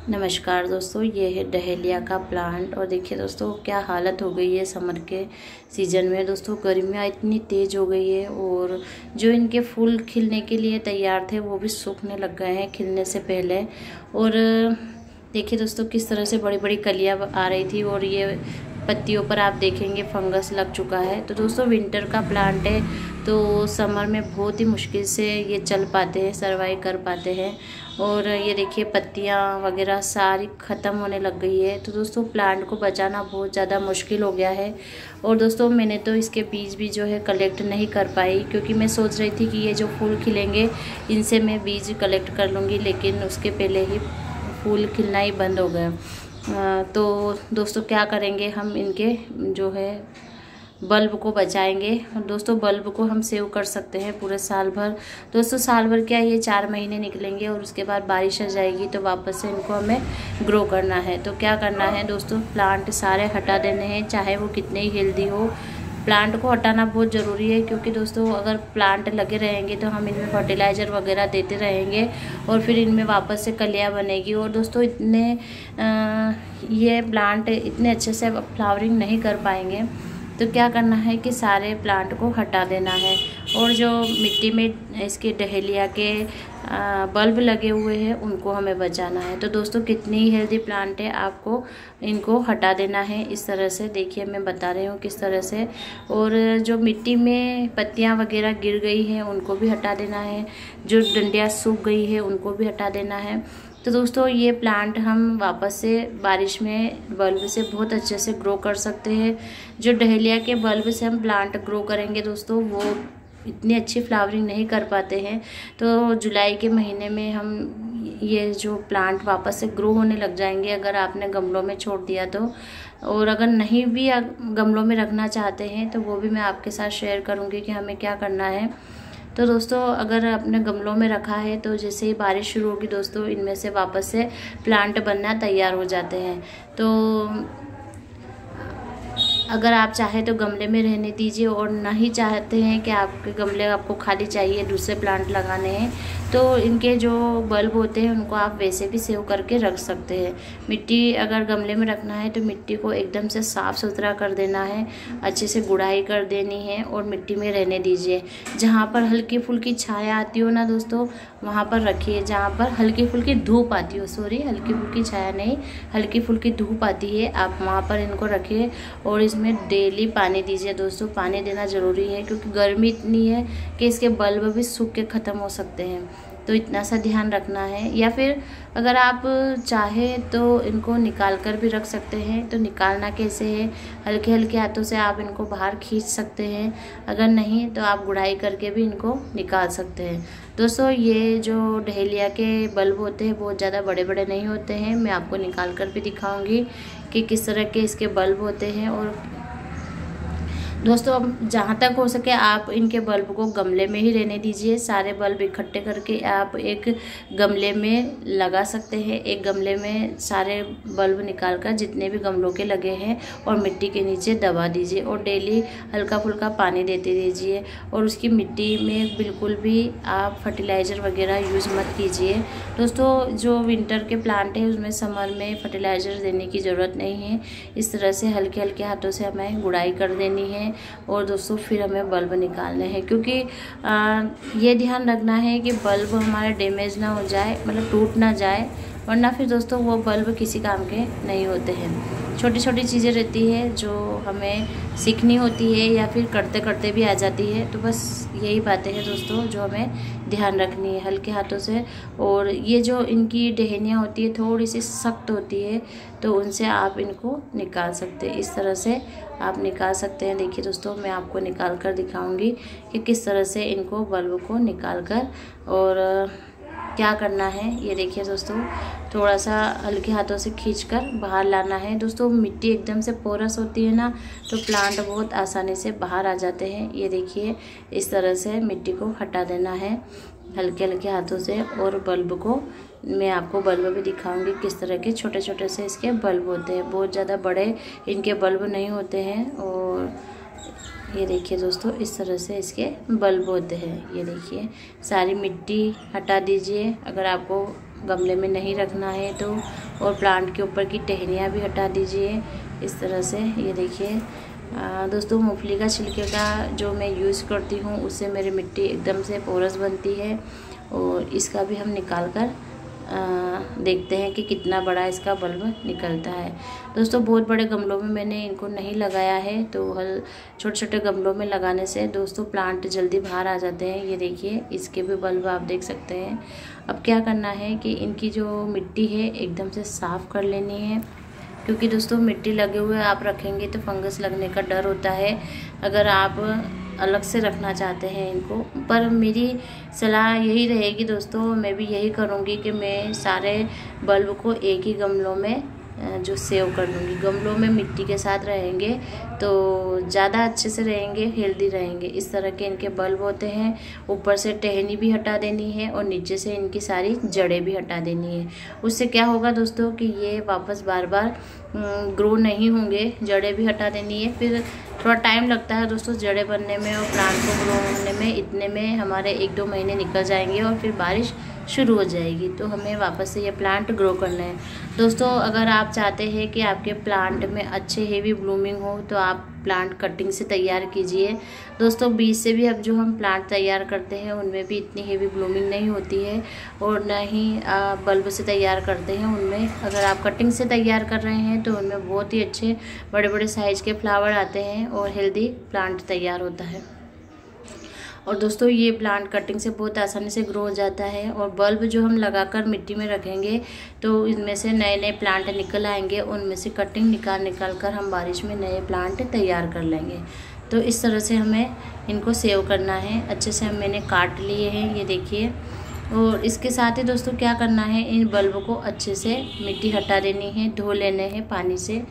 नमस्कार दोस्तों, ये है डहेलिया का प्लांट। और देखिए दोस्तों क्या हालत हो गई है समर के सीज़न में। दोस्तों गर्मियाँ इतनी तेज़ हो गई है और जो इनके फूल खिलने के लिए तैयार थे वो भी सूखने लग गए हैं खिलने से पहले। और देखिए दोस्तों किस तरह से बड़ी बड़ी कलियाँ आ रही थी और ये पत्तियों पर आप देखेंगे फंगस लग चुका है। तो दोस्तों विंटर का प्लांट है तो समर में बहुत ही मुश्किल से ये चल पाते हैं, सर्वाइव कर पाते हैं। और ये देखिए पत्तियां वगैरह सारी ख़त्म होने लग गई है। तो दोस्तों प्लांट को बचाना बहुत ज़्यादा मुश्किल हो गया है। और दोस्तों मैंने तो इसके बीज भी जो है कलेक्ट नहीं कर पाई, क्योंकि मैं सोच रही थी कि ये जो फूल खिलेंगे इनसे मैं बीज कलेक्ट कर लूँगी, लेकिन उसके पहले ही फूल खिलना ही बंद हो गया। तो दोस्तों क्या करेंगे, हम इनके जो है बल्ब को बचाएंगे। और दोस्तों बल्ब को हम सेव कर सकते हैं पूरे साल भर। दोस्तों साल भर क्या, ये 4 महीने निकलेंगे और उसके बाद बारिश आ जाएगी तो वापस से इनको हमें ग्रो करना है। तो क्या करना है दोस्तों, प्लांट सारे हटा देने हैं, चाहे वो कितने ही हेल्दी हो। प्लांट को हटाना बहुत ज़रूरी है, क्योंकि दोस्तों अगर प्लांट लगे रहेंगे तो हम इनमें फर्टिलाइज़र वगैरह देते रहेंगे और फिर इनमें वापस से कलियाँ बनेगी। और दोस्तों ये प्लांट इतने अच्छे से फ्लावरिंग नहीं कर पाएंगे। तो क्या करना है कि सारे प्लांट को हटा देना है। और जो मिट्टी में इसके डहेलिया के बल्ब लगे हुए हैं उनको हमें बचाना है। तो दोस्तों कितनी ही हेल्दी प्लांट है, आपको इनको हटा देना है इस तरह से। देखिए मैं बता रही हूँ किस तरह से। और जो मिट्टी में पत्तियाँ वगैरह गिर गई हैं उनको भी हटा देना है, जो डंडियाँ सूख गई है उनको भी हटा देना है। तो दोस्तों ये प्लांट हम वापस से बारिश में बल्ब से बहुत अच्छे से ग्रो कर सकते हैं। जो डहेलिया के बल्ब से हम प्लांट ग्रो करेंगे दोस्तों वो इतनी अच्छी फ्लावरिंग नहीं कर पाते हैं। तो जुलाई के महीने में हम ये जो प्लांट वापस से ग्रो होने लग जाएंगे, अगर आपने गमलों में छोड़ दिया तो। और अगर नहीं भी गमलों में रखना चाहते हैं तो वो भी मैं आपके साथ शेयर करूँगी कि हमें क्या करना है। तो दोस्तों अगर आपने गमलों में रखा है तो जैसे ही बारिश शुरू होगी दोस्तों इनमें से वापस से प्लांट बनना तैयार हो जाते हैं। तो अगर आप चाहें तो गमले में रहने दीजिए, और नहीं चाहते हैं कि आपके गमले आपको खाली चाहिए दूसरे प्लांट लगाने हैं तो इनके जो बल्ब होते हैं उनको आप वैसे भी सेव करके रख सकते हैं। मिट्टी अगर गमले में रखना है तो मिट्टी को एकदम से साफ़ सुथरा कर देना है, अच्छे से गुड़ाई कर देनी है और मिट्टी में रहने दीजिए। जहाँ पर हल्की फुल्की छाया आती हो ना दोस्तों वहाँ पर रखिए, जहाँ पर हल्की फुल्की धूप आती हो, सॉरी हल्की फुल्की छाया नहीं, हल्की फुल्की धूप आती है, आप वहाँ पर इनको रखिए। और इसमें डेली पानी दीजिए दोस्तों, पानी देना ज़रूरी है, क्योंकि गर्मी इतनी है कि इसके बल्ब भी सूख के ख़त्म हो सकते हैं। तो इतना सा ध्यान रखना है। या फिर अगर आप चाहें तो इनको निकाल कर भी रख सकते हैं। तो निकालना कैसे है, हल्के हल्के हाथों से आप इनको बाहर खींच सकते हैं, अगर नहीं तो आप गुड़ाई करके भी इनको निकाल सकते हैं। दोस्तों ये जो डहेलिया के बल्ब होते हैं बहुत ज़्यादा बड़े बड़े नहीं होते हैं, मैं आपको निकाल कर भी दिखाऊंगी कि किस तरह के इसके बल्ब होते हैं। और दोस्तों जहाँ तक हो सके आप इनके बल्ब को गमले में ही रहने दीजिए। सारे बल्ब इकट्ठे करके आप एक गमले में लगा सकते हैं। एक गमले में सारे बल्ब निकालकर जितने भी गमलों के लगे हैं और मिट्टी के नीचे दबा दीजिए और डेली हल्का फुल्का पानी देते दीजिए। और उसकी मिट्टी में बिल्कुल भी आप फर्टिलाइज़र वगैरह यूज़ मत कीजिए। दोस्तों जो विंटर के प्लांट है उसमें समर में फर्टिलाइज़र देने की ज़रूरत नहीं है। इस तरह से हल्के हल्के हाथों से हमें गुड़ाई कर देनी है। और दोस्तों फिर हमें बल्ब निकालने हैं, क्योंकि ये ध्यान रखना है कि बल्ब हमारा डैमेज ना हो जाए, मतलब टूट ना जाए, वरना फिर दोस्तों वो बल्ब किसी काम के नहीं होते हैं। छोटी छोटी चीज़ें रहती है जो हमें सीखनी होती है या फिर करते करते भी आ जाती है। तो बस यही बातें हैं दोस्तों जो हमें ध्यान रखनी है हल्के हाथों से। और ये जो इनकी टहनियाँ होती है थोड़ी सी सख्त होती है तो उनसे आप इनको निकाल सकते हैं, इस तरह से आप निकाल सकते हैं। देखिए दोस्तों मैं आपको निकाल कर दिखाऊंगी कि किस तरह से इनको बल्ब को निकाल कर और क्या करना है। ये देखिए दोस्तों थोड़ा सा हल्के हाथों से खींचकर बाहर लाना है। दोस्तों मिट्टी एकदम से पोरस होती है ना तो प्लांट बहुत आसानी से बाहर आ जाते हैं। ये देखिए इस तरह से मिट्टी को हटा देना है हल्के हल्के हाथों से। और बल्ब को मैं आपको बल्ब भी दिखाऊंगी किस तरह के छोटे छोटे से इसके बल्ब होते हैं, बहुत ज़्यादा बड़े इनके बल्ब नहीं होते हैं। और ये देखिए दोस्तों इस तरह से इसके बल्ब होते हैं। ये देखिए सारी मिट्टी हटा दीजिए, अगर आपको गमले में नहीं रखना है तो और प्लांट के ऊपर की टहनियाँ भी हटा दीजिए इस तरह से। ये देखिए दोस्तों, मूंगफली का छिलके का जो मैं यूज़ करती हूँ उससे मेरी मिट्टी एकदम से पोरस बनती है। और इसका भी हम निकाल कर देखते हैं कि कितना बड़ा इसका बल्ब निकलता है। दोस्तों, बहुत बड़े गमलों में मैंने इनको नहीं लगाया है, तो छोटे छोटे गमलों में लगाने से दोस्तों प्लांट जल्दी बाहर आ जाते हैं। ये देखिए, इसके भी बल्ब आप देख सकते हैं। अब क्या करना है कि इनकी जो मिट्टी है एकदम से साफ़ कर लेनी है, क्योंकि दोस्तों मिट्टी लगे हुए आप रखेंगे तो फंगस लगने का डर होता है अगर आप अलग से रखना चाहते हैं इनको। पर मेरी सलाह यही रहेगी दोस्तों, मैं भी यही करूँगी कि मैं सारे बल्ब को एक ही गमलों में जो सेव कर लूँगी। गमलों में मिट्टी के साथ रहेंगे तो ज़्यादा अच्छे से रहेंगे, हेल्दी रहेंगे। इस तरह के इनके बल्ब होते हैं। ऊपर से टहनी भी हटा देनी है और नीचे से इनकी सारी जड़ें भी हटा देनी है। उससे क्या होगा दोस्तों कि ये वापस बार बार ग्रो नहीं होंगे। जड़ें भी हटा देनी है, फिर थोड़ा टाइम लगता है दोस्तों जड़ें बनने में और प्लांट को ग्रो होने में। इतने में हमारे 1-2 महीने निकल जाएंगे और फिर बारिश शुरू हो जाएगी, तो हमें वापस से ये प्लांट ग्रो करना है। दोस्तों, अगर आप चाहते हैं कि आपके प्लांट में अच्छे हेवी ब्लूमिंग हो तो आप प्लांट कटिंग से तैयार कीजिए। दोस्तों, बीज से भी अब जो हम प्लांट तैयार करते हैं उनमें भी इतनी हेवी ब्लूमिंग नहीं होती है, और ना ही बल्ब से तैयार करते हैं उनमें। अगर आप कटिंग से तैयार कर रहे हैं तो उनमें बहुत ही अच्छे बड़े बड़े साइज़ के फ्लावर आते हैं और हेल्दी प्लांट तैयार होता है। और दोस्तों, ये प्लांट कटिंग से बहुत आसानी से ग्रो हो जाता है। और बल्ब जो हम लगाकर मिट्टी में रखेंगे तो इनमें से नए नए प्लांट निकल आएंगे, उनमें से कटिंग निकाल कर हम बारिश में नए प्लांट तैयार कर लेंगे। तो इस तरह से हमें इनको सेव करना है। अच्छे से मैंने काट लिए हैं, ये देखिए। और इसके साथ ही दोस्तों क्या करना है, इन बल्ब को अच्छे से मिट्टी हटा देनी है, धो लेने हैं पानी से।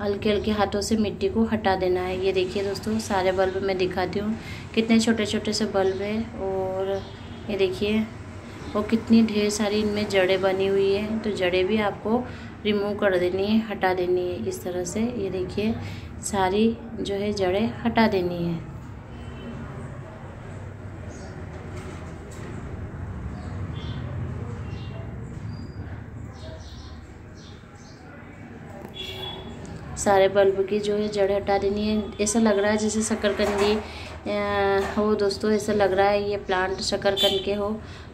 हल्के हल्के हाथों से मिट्टी को हटा देना है। ये देखिए दोस्तों, सारे बल्ब मैं दिखाती हूँ कितने छोटे छोटे से बल्ब हैं। और ये देखिए, और कितनी ढेर सारी इनमें जड़ें बनी हुई है, तो जड़ें भी आपको रिमूव कर देनी है, हटा देनी है इस तरह से। ये देखिए, सारी जो है जड़ें हटा देनी है। सारे बल्ब की जो है जड़ें हटा देनी है। ऐसा लग रहा है जैसे शकरकंदी हो दोस्तों, ऐसा लग रहा है ये प्लांट शकरकंद के हो,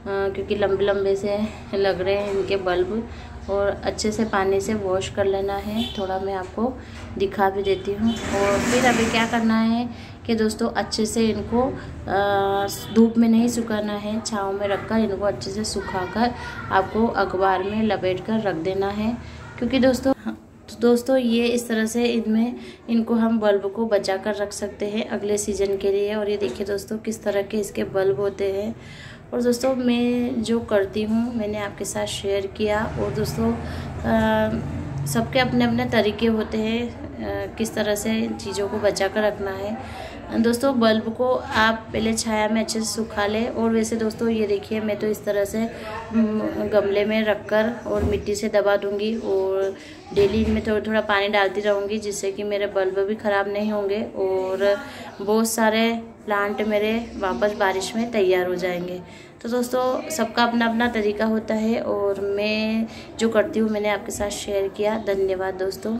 क्योंकि लंबे लंबे से लग रहे हैं इनके बल्ब। और अच्छे से पानी से वॉश कर लेना है। थोड़ा मैं आपको दिखा भी देती हूँ। और फिर अभी क्या करना है कि दोस्तों अच्छे से इनको धूप में नहीं सुखाना है, छाँव में रखकर इनको अच्छे से सुखाकर आपको अखबार में लपेट कर रख देना है। क्योंकि दोस्तों ये इस तरह से इनको हम बल्ब को बचा कर रख सकते हैं अगले सीज़न के लिए। और ये देखिए दोस्तों, किस तरह के इसके बल्ब होते हैं। और दोस्तों, मैं जो करती हूँ मैंने आपके साथ शेयर किया। और दोस्तों, सबके अपने अपने तरीके होते हैं किस तरह से इन चीज़ों को बचा कर रखना है। दोस्तों, बल्ब को आप पहले छाया में अच्छे से सुखा लें। और वैसे दोस्तों ये देखिए, मैं तो इस तरह से गमले में रखकर और मिट्टी से दबा दूंगी और डेली इनमें थोड़ा थोड़ा पानी डालती रहूँगी, जिससे कि मेरे बल्ब भी ख़राब नहीं होंगे और बहुत सारे प्लांट मेरे वापस बारिश में तैयार हो जाएंगे। तो दोस्तों, सबका अपना अपना तरीका होता है और मैं जो करती हूँ मैंने आपके साथ शेयर किया। धन्यवाद दोस्तों।